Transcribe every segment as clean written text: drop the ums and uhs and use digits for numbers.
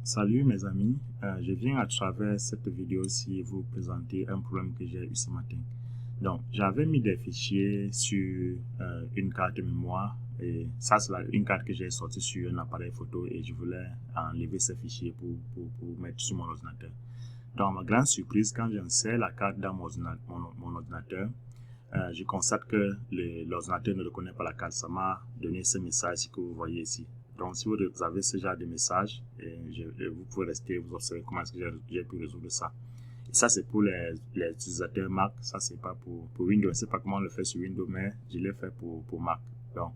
Salut mes amis, je viens à travers cette vidéo-ci vous présenter un problème que j'ai eu ce matin. Donc, j'avais mis des fichiers sur une carte mémoire et ça c'est une carte que j'ai sortie sur un appareil photo et je voulais enlever ces fichiers pour mettre sur mon ordinateur. Donc, ma grande surprise, quand j'insère la carte dans mon ordinateur, je constate que l'ordinateur ne reconnaît pas la carte. Ça m'a donné ce message que vous voyez ici. Donc, si vous avez ce genre de message, vous pouvez rester, vous observer comment est-ce que j'ai pu résoudre ça. Et ça, c'est pour les utilisateurs Mac. Ça, c'est pas pour Windows. Je ne sais pas comment on le fait sur Windows, mais je l'ai fait pour Mac. Donc,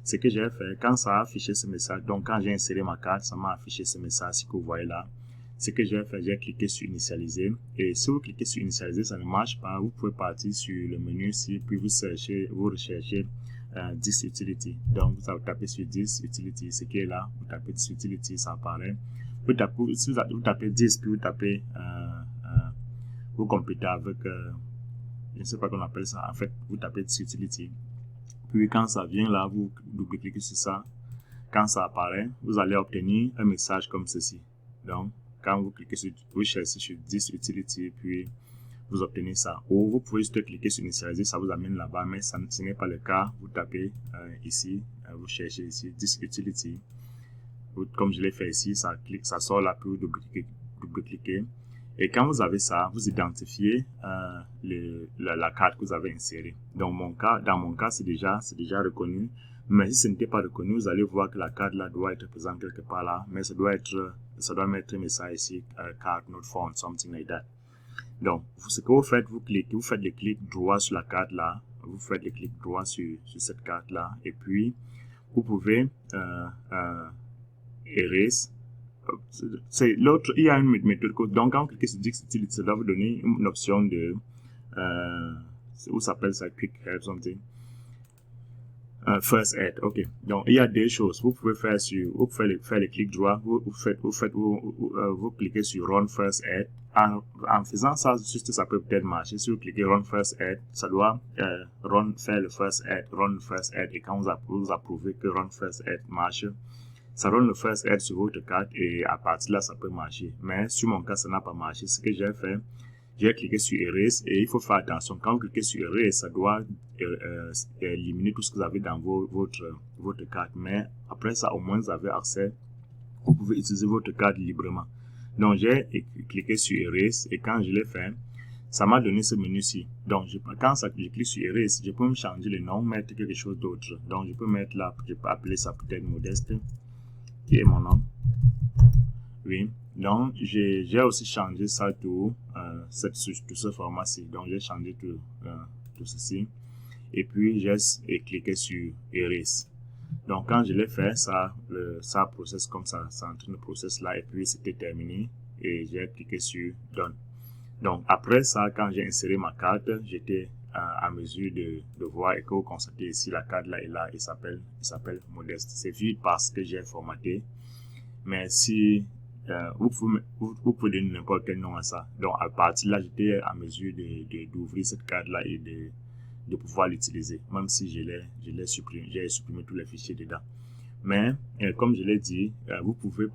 ce que j'ai fait, quand ça a affiché ce message, donc quand j'ai inséré ma carte, ça m'a affiché ce message que vous voyez là. Ce que j'ai fait, j'ai cliqué sur initialiser. Et si vous cliquez sur initialiser, ça ne marche pas. Vous pouvez partir sur le menu ici, puis vous recherchez 10 utility. Donc, vous tapez sur 10 utility, ce qui est là. Vous tapez 10 utility, ça apparaît. Si vous tapez 10, puis vous tapez, vous complétez avec, je ne sais pas comment on appelle ça. En fait, vous tapez 10 utility. Puis quand ça vient là, vous double-cliquez sur ça. Quand ça apparaît, vous allez obtenir un message comme ceci. Donc, quand vous cliquez sur, vous cherchez sur 10 utility, puis vous obtenez ça. Ou vous pouvez juste cliquer sur initialiser, ça vous amène là-bas, mais ce n'est pas le cas. Vous tapez ici, vous cherchez ici 10 utility. Comme je l'ai fait ici, ça sort là, puis vous double-cliquez. Et quand vous avez ça, vous identifiez la carte que vous avez insérée. Dans mon cas, c'est déjà reconnu. Mais si ce n'était pas reconnu, vous allez voir que la carte là doit être présente quelque part là. Mais ça doit mettre un message ici, card not found, something like that. Donc, ce que vous faites, vous faites le clic droit sur la carte là. Vous faites le clic droit sur cette carte là. Et puis, vous pouvez erase. C'est l'autre, il y a une méthode. Donc, quand vous cliquez sur 10 utility, ça doit vous donner une option de, où s'appelle ça, quick help something. First aid, ok. Donc, il y a deux choses. Vous pouvez faire le clic droit. Vous cliquez sur Run First Aid. En faisant ça, juste ça peut peut-être marcher. Si vous cliquez Run First Aid, ça doit faire le First Aid, Run le First Aid. Et quand vous approuvez que Run First Aid marche, ça run le First Aid sur votre carte et à partir de là, ça peut marcher. Mais sur mon cas, ça n'a pas marché. Ce que j'ai fait, j'ai cliqué sur Erase et il faut faire attention. Quand vous cliquez sur Erase, ça doit éliminer tout ce que vous avez dans votre carte. Mais après ça, au moins, vous avez accès. Vous pouvez utiliser votre carte librement. Donc, j'ai cliqué sur Erase et quand je l'ai fait, ça m'a donné ce menu-ci. Donc, quand je clique sur Erase, je peux me changer le nom, mettre quelque chose d'autre. Donc, je peux mettre là, je peux appeler ça peut-être Modeste, qui est mon nom. Oui. Donc, j'ai aussi changé ça tout ce format-ci. Donc, j'ai changé tout ceci. Et puis, j'ai cliqué sur Erase. Donc, quand je l'ai fait, ça processe comme ça. Ça entraîne le process là. Et puis, c'était terminé. Et j'ai cliqué sur Done. Donc, après ça, quand j'ai inséré ma carte, j'étais à mesure de voir et que vous constatez ici, la carte là est là. Il s'appelle Modeste. C'est vide parce que j'ai formaté. Mais si vous pouvez donner n'importe quel nom à ça. Donc, à partir de là, j'étais à mesure d'ouvrir cette carte-là et de pouvoir l'utiliser. Même si j'ai supprimé tous les fichiers dedans. Mais, comme je l'ai dit, vous pouvez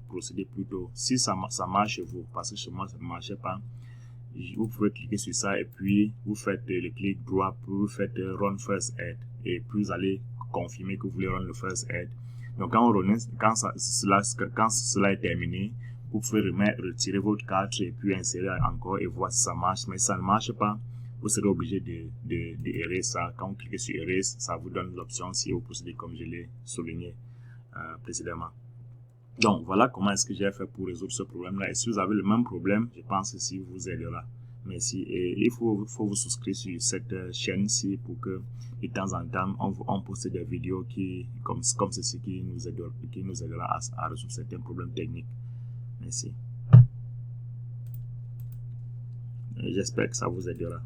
procéder plutôt. Si ça marche chez vous, parce que chez moi, ça ne marchait pas, vous pouvez cliquer sur ça et puis vous faites le clic droit, puis vous faites Run First Aid. Et puis, vous allez confirmer que vous voulez run le First Aid. Donc, quand cela est terminé, vous pouvez retirer votre carte et puis insérer encore et voir si ça marche. Mais si ça ne marche pas, vous serez obligé de erase ça. Quand vous cliquez sur Erase, ça vous donne l'option si vous procédez comme je l'ai souligné précédemment. Donc, voilà comment est-ce que j'ai fait pour résoudre ce problème-là. Et si vous avez le même problème, je pense que ça vous aidera. Merci. Et il faut vous souscrire sur cette chaîne-ci pour que de temps en temps, on poste des vidéos comme ceci qui nous aidera à résoudre certains problèmes techniques. Merci. J'espère que ça vous aidera.